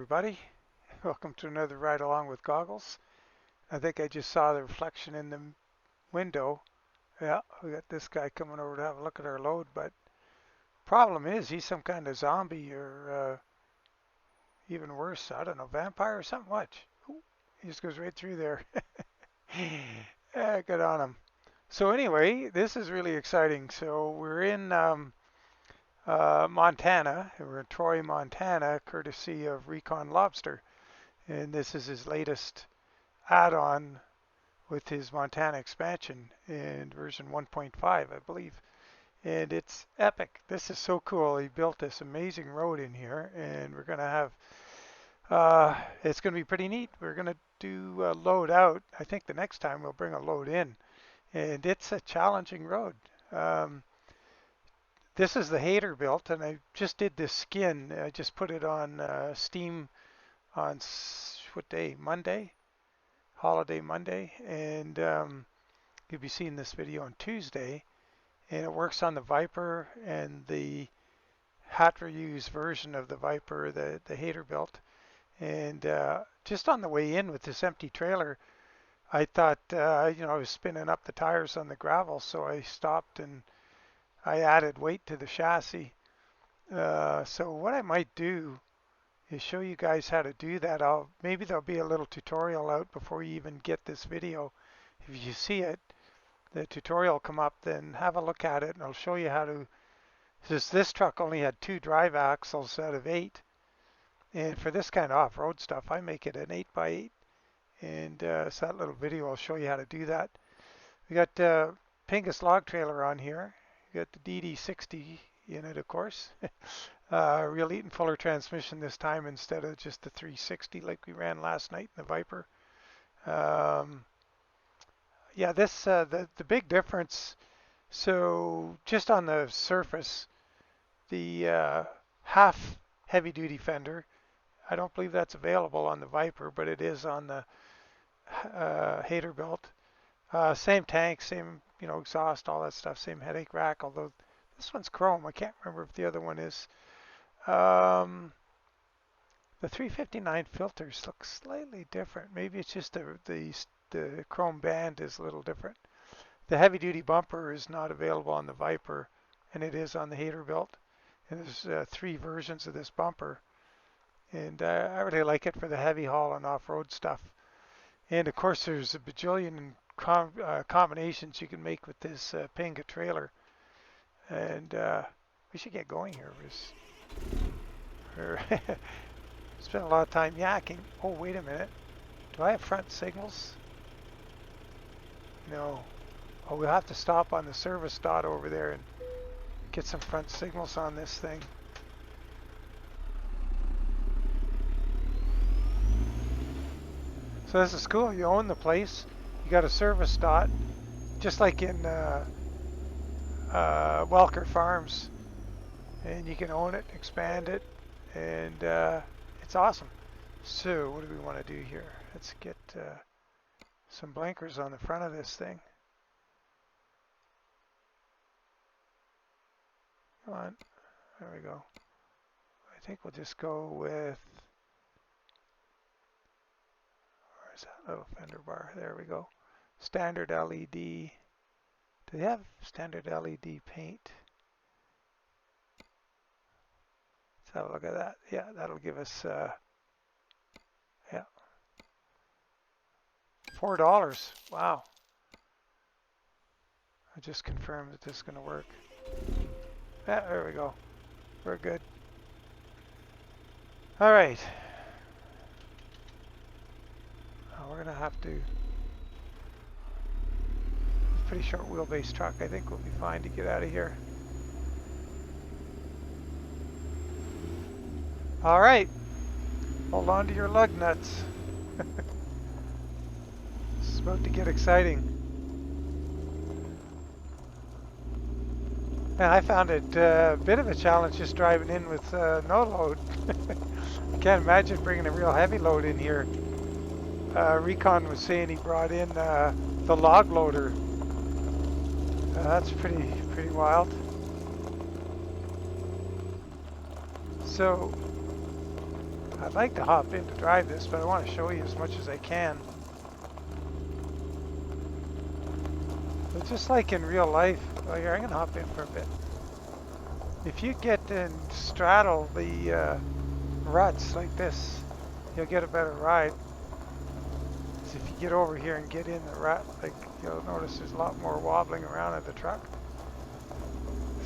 everybody. Welcome to another ride along with goggles. I think I just saw the reflection in the window. Yeah, we got this guy coming over to have a look at our load, but problem is he's some kind of zombie or even worse, I don't know, vampire or something. Watch. Ooh, he just goes right through there. Yeah, good on him. So anyway, this is really exciting. So we're in Montana. We're in Troy, Montana, courtesy of ReconLobster. And this is his latest add-on with his Montana expansion in version 1.5, I believe. And it's epic. This is so cool. He built this amazing road in here, and we're going to have, it's going to be pretty neat. We're going to do a load out. I think the next time we'll bring a load in. And it's a challenging road. This is the Haterbilt, and I just did this skin. I just put it on Steam on what day? Monday, holiday Monday, and you'll be seeing this video on Tuesday. And it works on the Viper and the Hatreyu's version of the Viper, the Haterbilt. And just on the way in with this empty trailer, I thought, I was spinning up the tires on the gravel, so I stopped and I added weight to the chassis. So what I might do is show you guys how to do that. Maybe there'll be a little tutorial out before you even get this video. If you see it, the tutorial come up, then have a look at it and I'll show you how to. This truck only had 2 drive axles out of 8, and for this kind of off-road stuff I make it an 8x8, and so that little video will show you how to do that. We got Pinga log trailer on here. You got the DD60 in it, of course. Real Eaton Fuller transmission this time instead of just the 360 like we ran last night in the Viper. Yeah, this the big difference. So just on the surface, the half heavy-duty fender, I don't believe that's available on the Viper, but it is on the Haterbilt. Same tank, same exhaust, all that stuff, same headache rack, although this one's chrome. I can't remember if the other one is. The 359 filters look slightly different. Maybe it's just the chrome band is a little different. The heavy duty bumper is not available on the Viper, and it is on the Haterbilt. And there's 3 versions of this bumper, and I really like it for the heavy haul and off-road stuff. And of course there's a bajillion combinations you can make with this Pinga trailer. And we should get going here. Spent a lot of time yakking. Oh, wait a minute. Do I have front signals? No. Oh, we'll have to stop on the service dot over there and get some front signals on this thing. So this is cool. You own the place. You got a service dot, just like in Welker Farms, and you can own it, expand it, and it's awesome. So what do we want to do here? Let's get some blinkers on the front of this thing. Come on, there we go. I think we'll just go with, where's that little fender bar? There we go. Standard LED. Do they have standard LED paint? Let's have a look at that. Yeah, that'll give us, yeah, $4. Wow. I just confirmed that this is going to work. Yeah, there we go. We're good. All right. We're going to have to. Pretty short wheelbase truck. I think we'll be fine to get out of here. All right. Hold on to your lug nuts. It's about to get exciting. And I found it a bit of a challenge just driving in with no load. I can't imagine bringing a real heavy load in here. Recon was saying he brought in the log loader. That's pretty wild. So I'd like to hop in to drive this, but I want to show you as much as I can. But just like in real life, oh here, I'm going to hop in for a bit. If you get and straddle the ruts like this, you'll get a better ride. So if you get over here and get in the rut, like you'll notice there's a lot more wobbling around of the truck.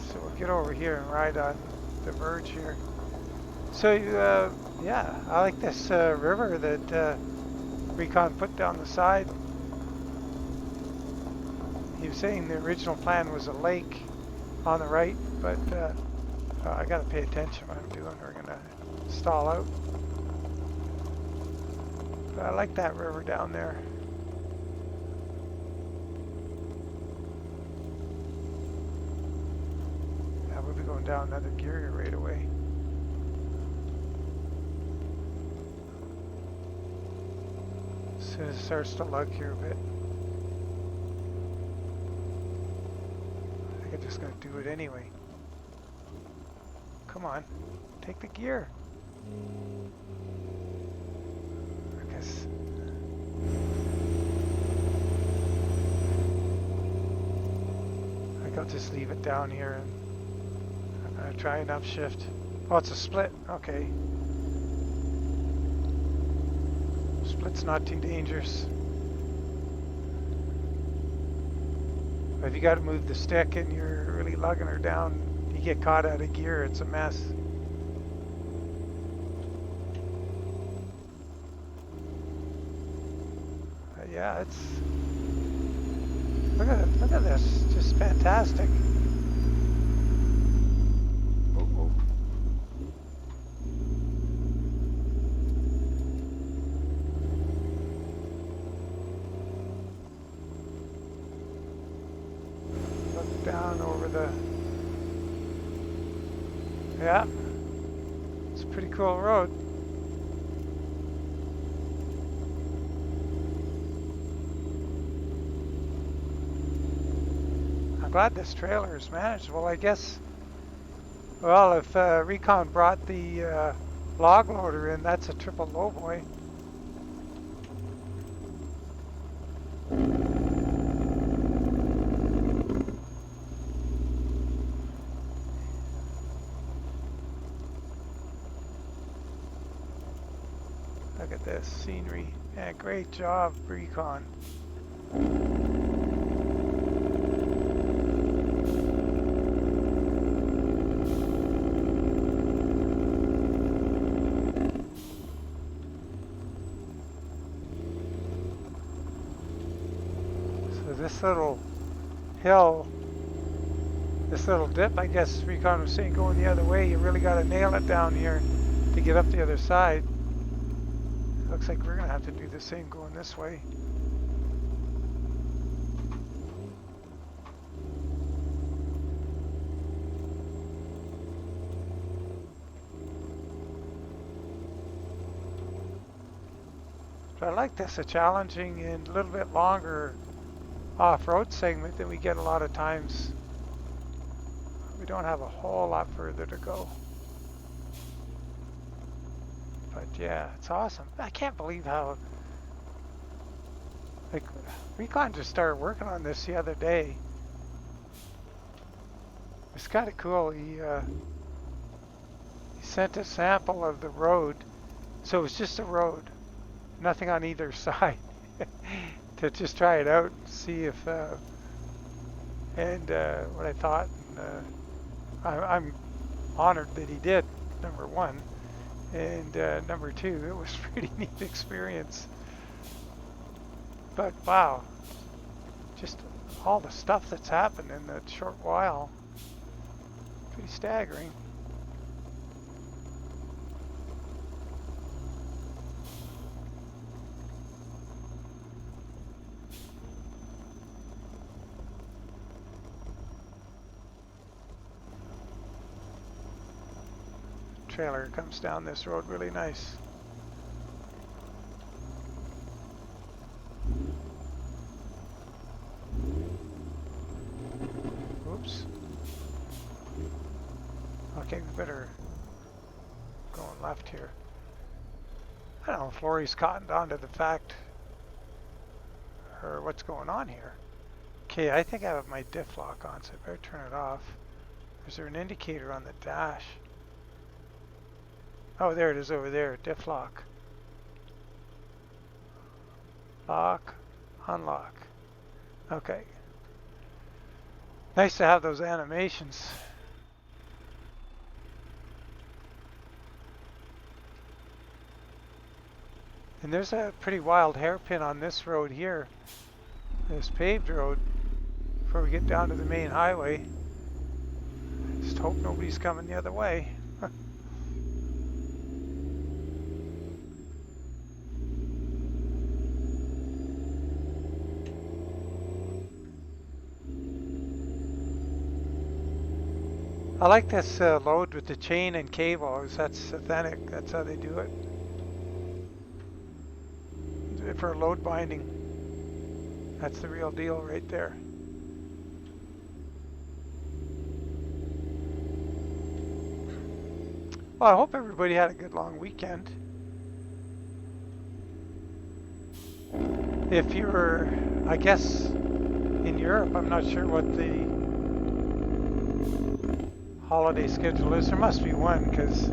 So we'll get over here and ride on the verge here. So yeah, I like this river that Recon put down the side. He was saying the original plan was a lake on the right, but I gotta pay attention what I'm doing. We're gonna stall out. But I like that river down there. Yeah, we'll be going down another gear here right away. As soon as it starts to lug here a bit. I think I'm just gonna do it anyway. Come on, take the gear. I guess. I think I'll just leave it down here and I'm gonna try and upshift. Oh, it's a split. Okay. Split's not too dangerous. But if you got to move the stick and you're really lugging her down, you get caught out of gear, it's a mess. Yeah, it's look at this, just fantastic. Oh. Look down over the. Yeah, it's a pretty cool road. I'm glad this trailer is manageable. I guess, well, if Recon brought the log loader in, that's a triple lowboy. Look at this scenery. Yeah, great job, Recon. So this little hill, this little dip, I guess Recon was saying going the other way, you really got to nail it down here to get up the other side. Looks like we're going to have to do the same going this way. But I like this, a challenging and a little bit longer off-road segment than we get a lot of times. We don't have a whole lot further to go. But yeah, it's awesome. I can't believe how, like, Recon just started working on this the other day. It's kind of cool. He sent a sample of the road, so it was just a road, nothing on either side, to just try it out and see if, and what I thought. And, I'm honored that he did, number one. And number two, it was a pretty neat experience. But wow, just all the stuff that's happened in that short while, pretty staggering. Trailer comes down this road really nice. Oops. Okay, we better go on left here. I don't know if Lori's cottoned on to the fact or what's going on here. Okay, I think I have my diff lock on, so I better turn it off. Is there an indicator on the dash? Oh, there it is over there, diff lock. Lock, unlock. Okay. Nice to have those animations. And there's a pretty wild hairpin on this road here, this paved road, before we get down to the main highway. Just hope nobody's coming the other way. I like this load with the chain and cable. That's scenic. That's how they do it. For load binding. That's the real deal right there. Well, I hope everybody had a good long weekend. If you were, I guess, in Europe, I'm not sure what the holiday schedule is. There must be one, because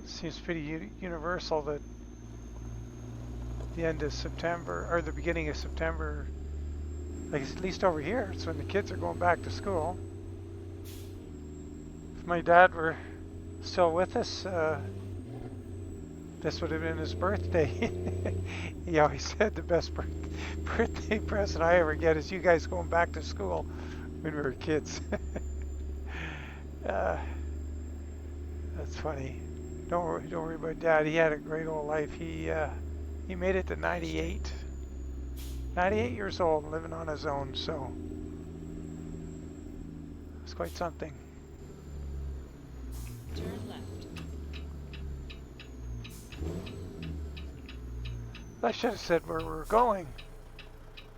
it seems pretty universal that the end of September, or the beginning of September, like at least over here, it's when the kids are going back to school. If my dad were still with us, this would have been his birthday. He always said the best birthday present I ever get is you guys going back to school when we were kids. That's funny. Don't worry about Dad. He had a great old life. He made it to 98. 98 years old, living on his own, so it's quite something. Turn left. I should have said where we're going.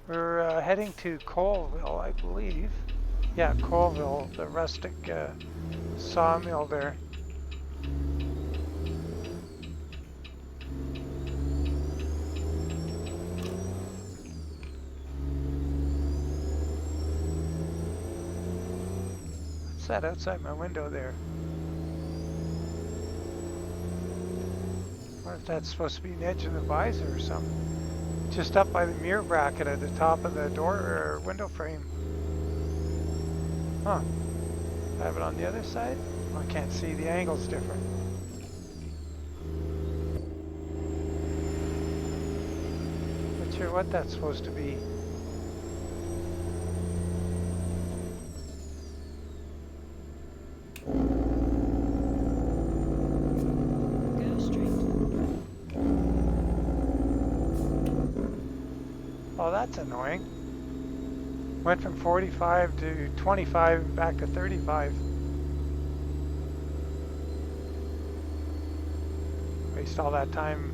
We're heading to Coalville, I believe. Yeah, Coalville, the Rustic sawmill there. What's that outside my window there? I wonder if that's supposed to be an edge of the visor or something. Just up by the mirror bracket at the top of the door or window frame. Huh. I have it on the other side? Oh, I can't see. The angle's different. Not sure what that's supposed to be. Go straight. Oh, that's annoying. Went from 45 to 25 and back to 35. Waste all that time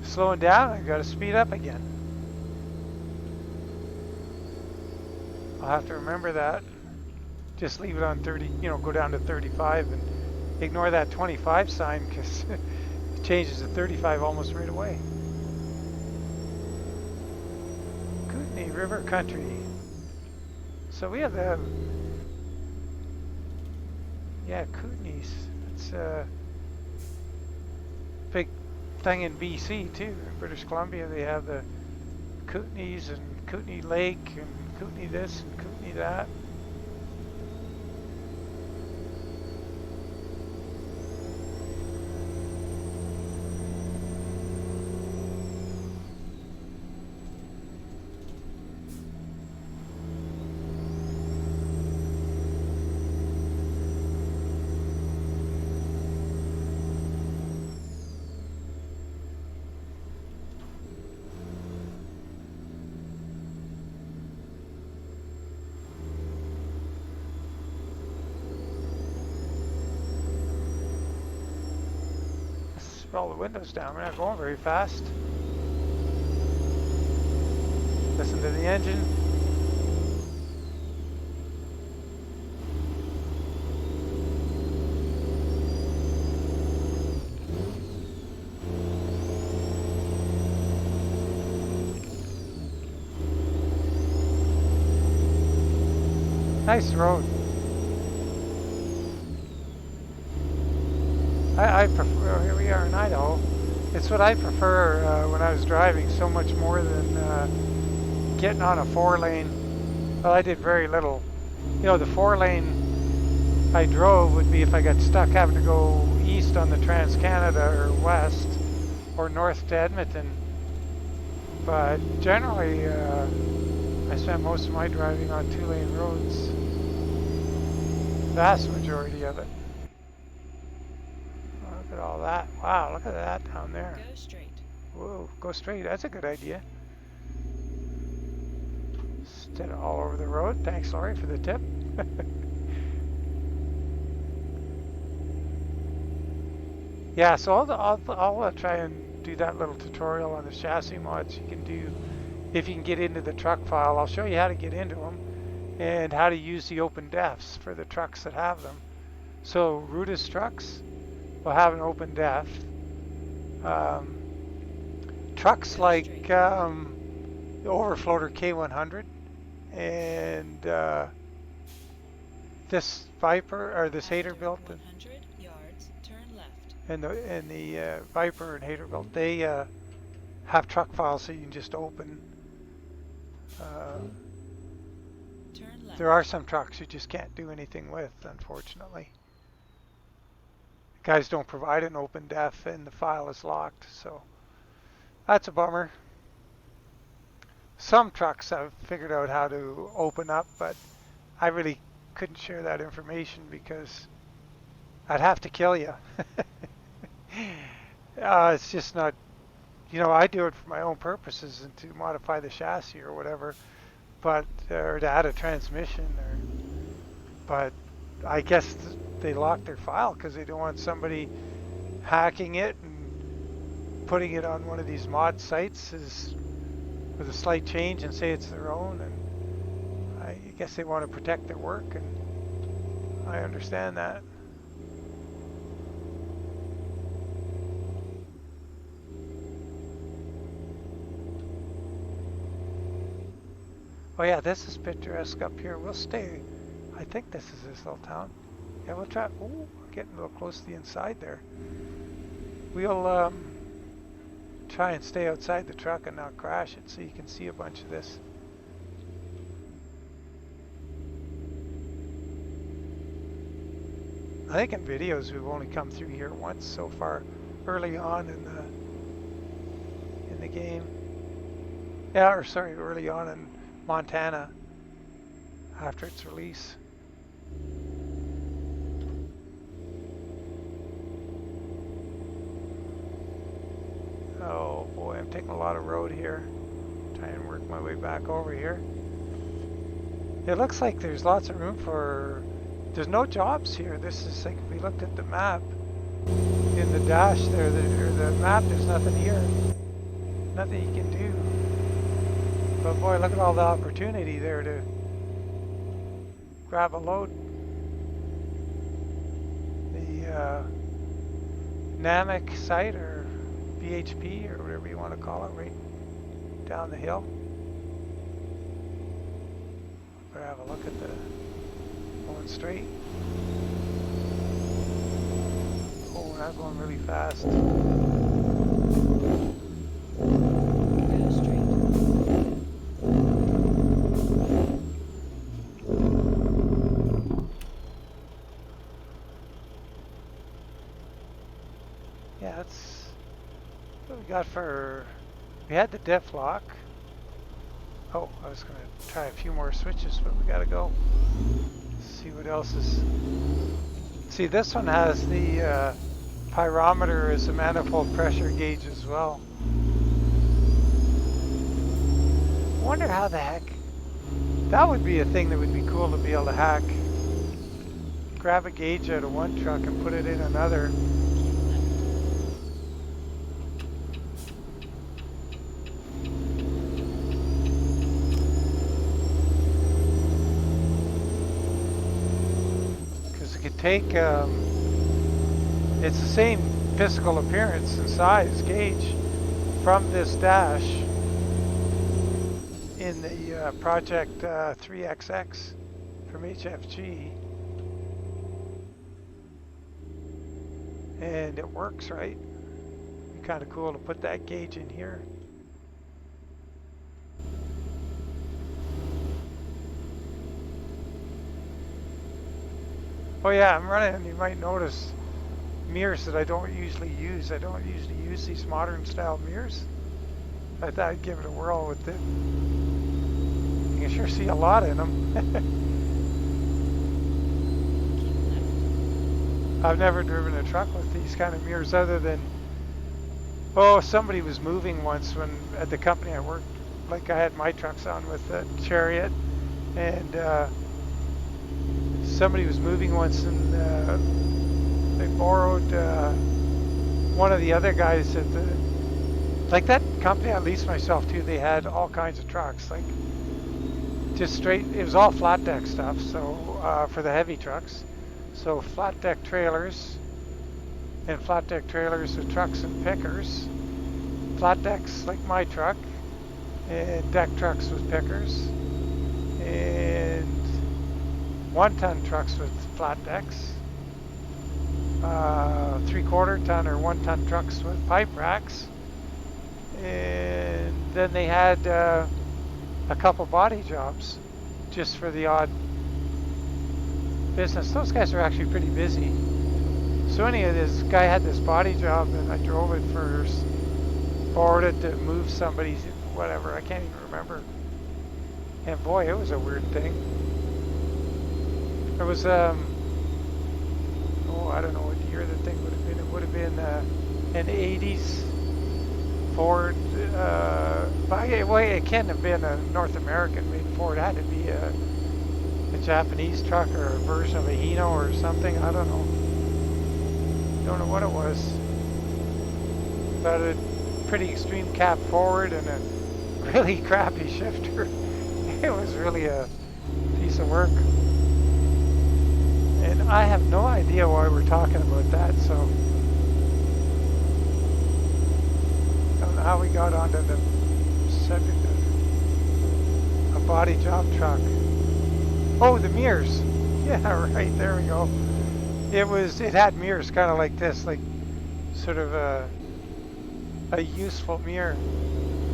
slowing down. I got to speed up again. I'll have to remember that. Just leave it on 30, go down to 35 and ignore that 25 sign because it changes to 35 almost right away. Kootenai River Country. So we have the, Kootenays. It's a big thing in BC too. In British Columbia they have the Kootenays and Kootenai Lake and Kootenai this and Kootenai that. Roll the windows down. We're not going very fast. Listen to the engine. Nice road. I prefer, here we are in Idaho. It's what I prefer when I was driving so much more than getting on a 4-lane. Well, I did very little. You know, the 4-lane I drove would be if I got stuck having to go east on the Trans-Canada or west or north to Edmonton. But generally, I spent most of my driving on 2-lane roads. Vast majority of it. Oh, look at all that. Wow, look at that down there. Go straight. Whoa, go straight. That's a good idea. Instead of all over the road. Thanks, Laurie, for the tip. Yeah, so I'll try and do that little tutorial on the chassis mods you can do if you can get into the truck file. I'll show you how to get into them and how to use the open defs for the trucks that have them. So Rudis trucks will have an open def. Trucks like the Overfloater K100 and this Viper or this Haterbilt After 100 yards, turn left. and the Viper and Haterbilt, they have truck files so you can just open. Turn left. There are some trucks you just can't do anything with, unfortunately. Guys don't provide an open def and the file is locked, so that's a bummer. Some trucks I've figured out how to open up, but I really couldn't share that information because I'd have to kill you. It's just not, you know, I do it for my own purposes and to modify the chassis or whatever, but or to add a transmission, but I guess they lock their file because they don't want somebody hacking it and putting it on one of these mod sites with a slight change and say it's their own, and I guess they want to protect their work, and I understand that. Oh yeah, this is picturesque up here. We'll stay. I think this is this little town. Yeah, we'll try. Oh, we're getting a little close to the inside there. We'll try and stay outside the truck and not crash it so you can see a bunch of this. I think in videos we've only come through here once so far, early on in the game. Yeah, or sorry, early on in Montana after its release. Oh boy, I'm taking a lot of road here. Trying to work my way back over here. It looks like there's lots of room for... There's no jobs here. This is like, if we looked at the map, in the dash there, the map, there's nothing here. Nothing you can do. But boy, look at all the opportunity there to grab a load. The Namek site, or BHP, or whatever you want to call it, right down the hill. Better have a look at the going straight. Oh, we're not going really fast. Go straight. Yeah, that's what we got for... We had the diff lock. Oh, I was going to try a few more switches, but we got to go. See what else is... See, this one has the pyrometer as a manifold pressure gauge as well. Wonder how the heck... That would be a thing that would be cool to be able to hack. Grab a gauge out of one truck and put it in another. Take it's the same physical appearance and size gauge from this dash in the Project 3XX from HFG. And it works, right? Be kind of cool to put that gauge in here. Oh yeah, I'm running, you might notice, mirrors that I don't usually use. I don't usually use these modern style mirrors. I thought I'd give it a whirl with it. You can sure see a lot in them. I've never driven a truck with these kind of mirrors other than, oh, somebody was moving once when at the company I worked, like I had my trucks on with the Chariot, and somebody was moving once, and they borrowed one of the other guys at the, like that company I leased myself to, they had all kinds of trucks, like just straight, it was all flat deck stuff, so for the heavy trucks. So flat deck trailers, and flat deck trailers with trucks and pickers. Flat decks like my truck, and deck trucks with pickers, and 1-ton trucks with flat decks, 3/4 ton or 1-ton trucks with pipe racks, and then they had a couple body jobs just for the odd business. Those guys are actually pretty busy. So anyway, this guy had this body job, and I drove it first, borrowed it to move somebody's, whatever, I can't even remember. And boy, it was a weird thing. It was, oh, I don't know what year the thing would have been. It would have been an 80s Ford, well, it can't have been a North American made Ford. It had to be a Japanese truck or a version of a Hino or something. I don't know. Don't know what it was. But a pretty extreme cap forward and a really crappy shifter. It was really a piece of work. And I have no idea why we're talking about that, so I don't know how we got onto the subject of a body job truck. Oh, the mirrors. Yeah, right, there we go. It had mirrors kind of like this, like sort of a useful mirror.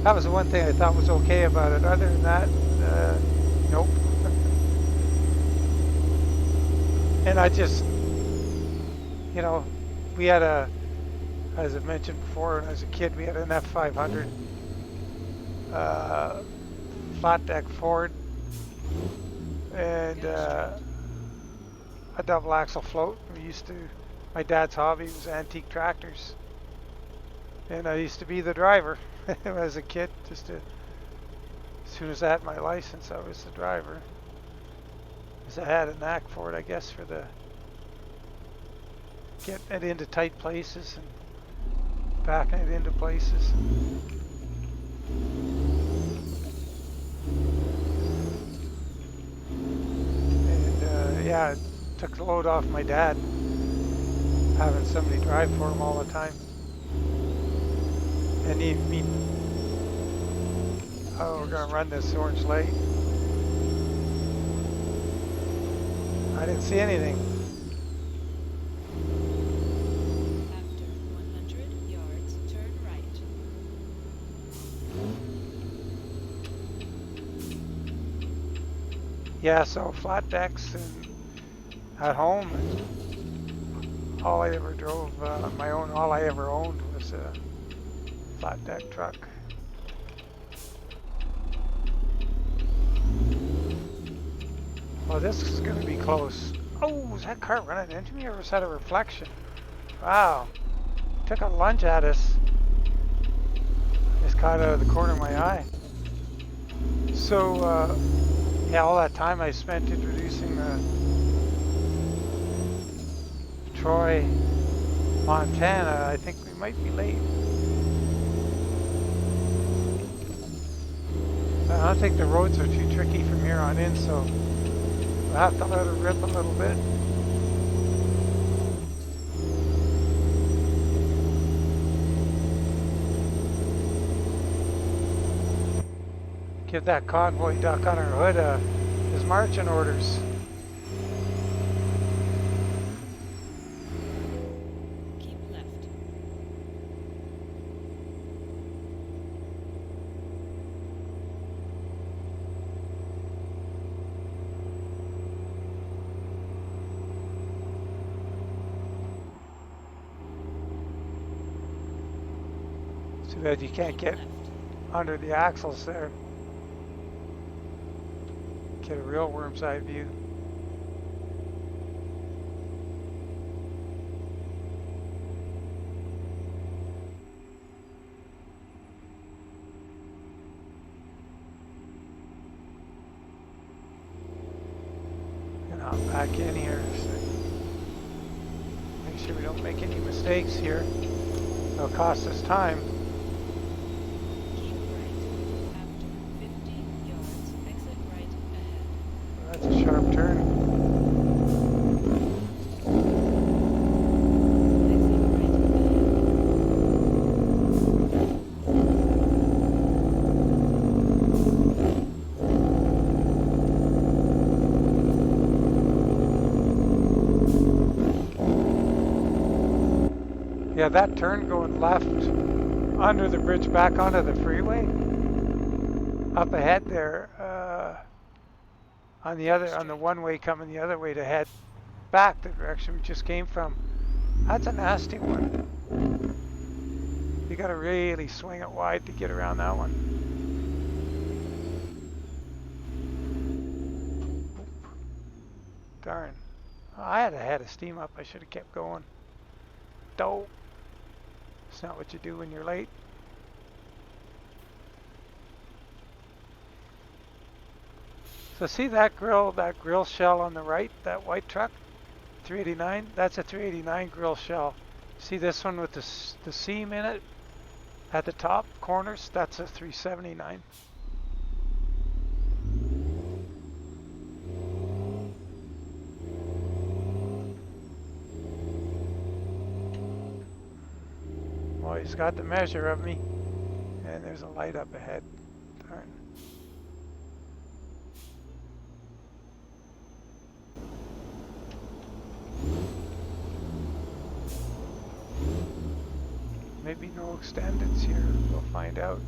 That was the one thing I thought was okay about it. Other than that, nope. And I just, you know, we had as I mentioned before, when I was a kid, we had an F500 flat deck Ford, and a double axle float. My dad's hobby was antique tractors, and I used to be the driver as a kid. As soon as I had my license, I was the driver. Because I had a knack for it, I guess, for getting it into tight places and backing it into places. And yeah, it took the load off my dad, having somebody drive for him all the time. And oh, we're gonna run this orange light. I didn't see anything. After 100 yards, turn right. Yeah, so flat decks and at home, and all I ever drove, all I ever owned was a flat deck truck. Well, this is going to be close. Oh, is that car running into me, or was that a reflection? Wow. Took a lunge at us. Just caught out of the corner of my eye. So, yeah, all that time I spent introducing the Troy, Montana, I think we might be late. I don't think the roads are too tricky from here on in, so we'll have to let it rip a little bit. Give that convoy duck on our hood his marching orders. Too bad you can't Keep get left. under the axles there. Get a real worm's eye view. And hop back in here. So make sure we don't make any mistakes here. It'll cost us time. Keep right. After 50 yards, exit right ahead. Well, that's a sharp turn. Exit right ahead. Yeah, that turn going left under the bridge back onto the freeway. Up ahead there, on the one-way coming the other way to head back the direction we just came from. That's a nasty one. You got to really swing it wide to get around that one. Oop. Darn. I had a head of steam up. I should have kept going. Dope. It's not what you do when you're late. So see that grill shell on the right, that white truck, 389? That's a 389 grill shell. See this one with the seam in it at the top corners? That's a 379. Well, he's got the measure of me, and there's a light up ahead. Darn. Maybe no extendeds here. We'll find out.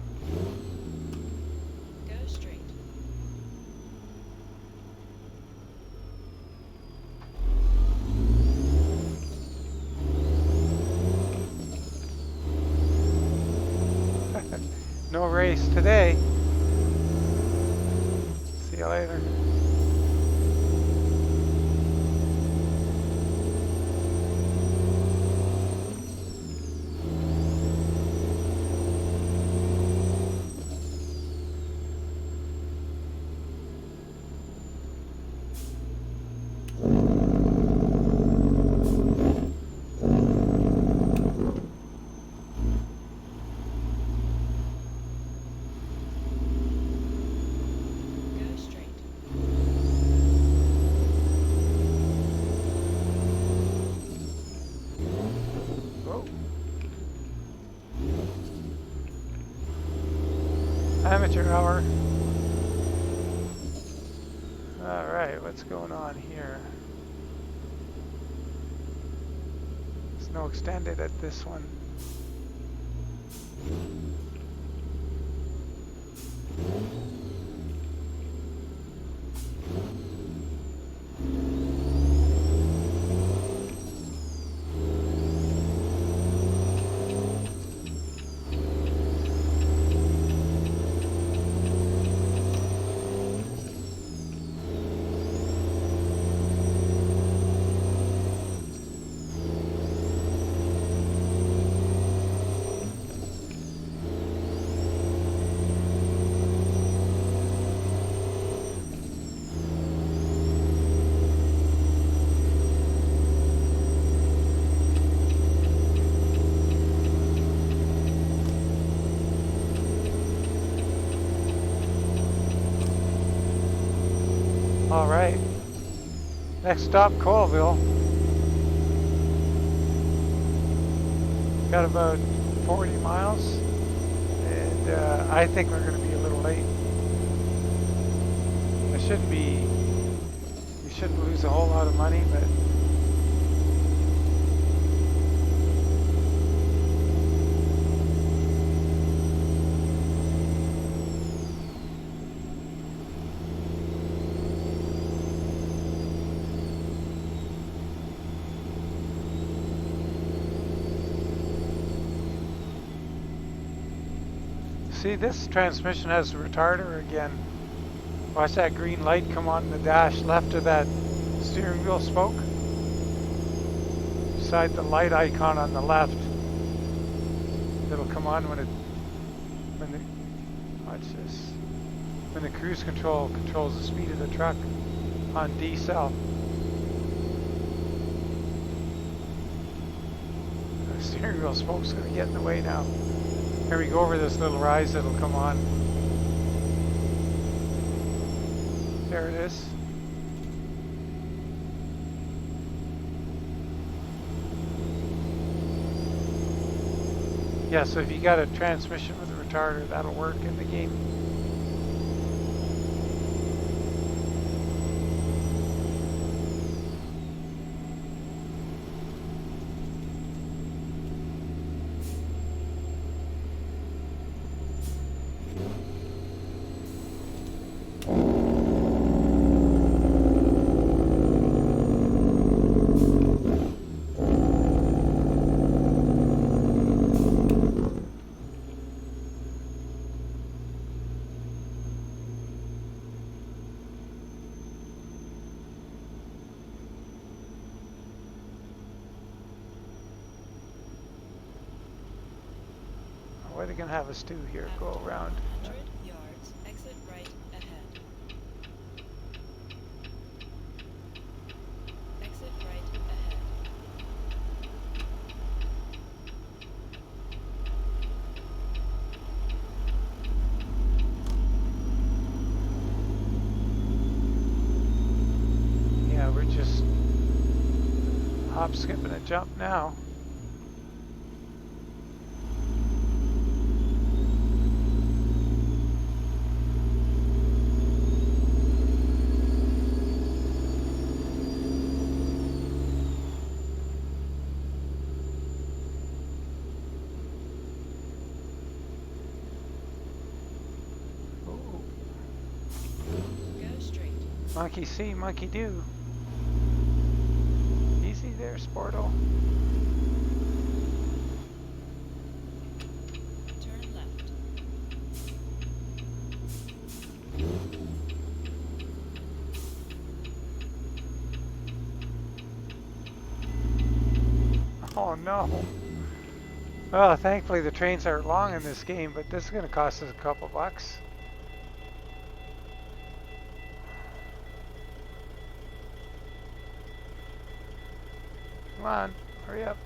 Go straight. No race today. See you later. Go straight. Whoa. Amateur hour. Alright, what's going on here? There's no extended at this one. All right. Next stop, Coalville. Got about 40 miles, and I think we're going to be a little late. We shouldn't lose a whole lot of money, but See, this transmission has a retarder again. Watch that green light come on in the dash left of that steering wheel spoke. Beside the light icon on the left. It'll come on when watch this. When the cruise control controls the speed of the truck on D cell. The steering wheel spoke's gonna get in the way now. Here we go over this little rise, it'll come on. There it is. Yeah, so if you got a transmission with a retarder, that'll work in the game. Why are they gonna have us do here? Go around. 100 yards, exit right ahead. Exit right ahead. Yeah, we're just hop, skip, and a jump now. Go straight. Monkey see, monkey do. Easy there, Sporto. Turn left. Oh no. Well, thankfully the trains aren't long in this game, but this is going to cost us a couple bucks. Come on, hurry up.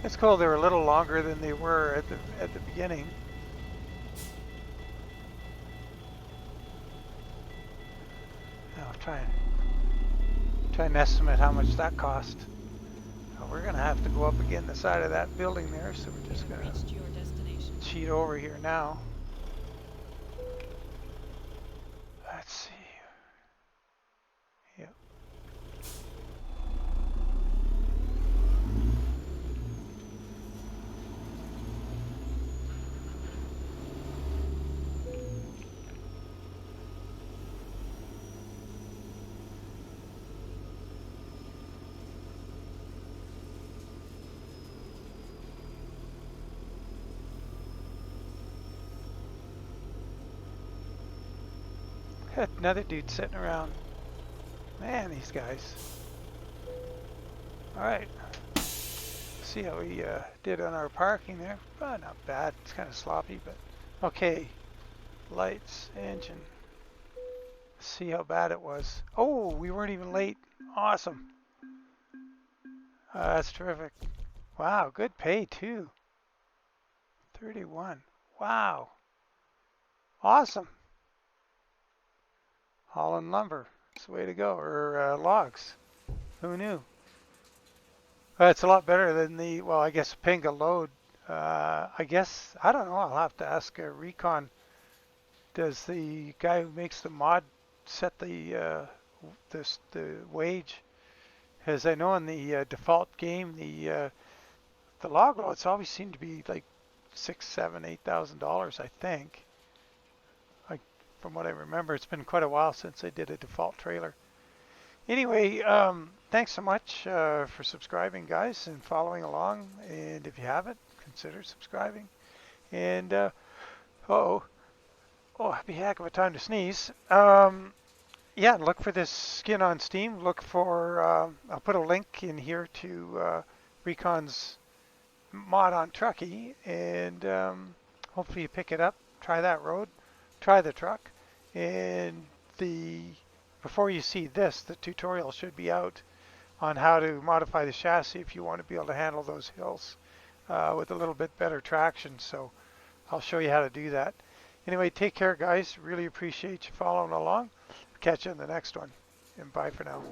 It's cool. They're a little longer than they were at the beginning. I'll try and estimate how much that cost. We're gonna have to go up again the side of that building there, so we're just gonna Reached your destination. cheat over here now. Let's see. Yep. Another dude sitting around. Man, these guys. Alright. See how we did on our parking there. Oh, not bad. It's kind of sloppy, but okay. Lights, engine. See how bad it was. Oh, we weren't even late. Awesome. That's terrific. Wow, good pay too. 31. Wow. Awesome. Hauling lumber. It's the way to go. Or logs. Who knew? It's a lot better than the, well, I guess Pinga load. I guess, I don't know. I'll have to ask Recon. Does the guy who makes the mod set the wage? Because I know in the default game, the log loads always seem to be like six, seven, $8,000, I think. Like from what I remember, it's been quite a while since I did a default trailer. Anyway, thanks so much for subscribing, guys, and following along. And if you haven't, consider subscribing. And oh, it'd be a heck of a time to sneeze. Yeah, look for this skin on Steam. Look for, I'll put a link in here to Recon's mod on Truckee, and hopefully you pick it up. Try that road, try the truck, and the before you see this, the tutorial should be out on how to modify the chassis if you want to be able to handle those hills with a little bit better traction. So I'll show you how to do that. Anyway, take care, guys. Really appreciate you following along. Catch you in the next one, and bye for now.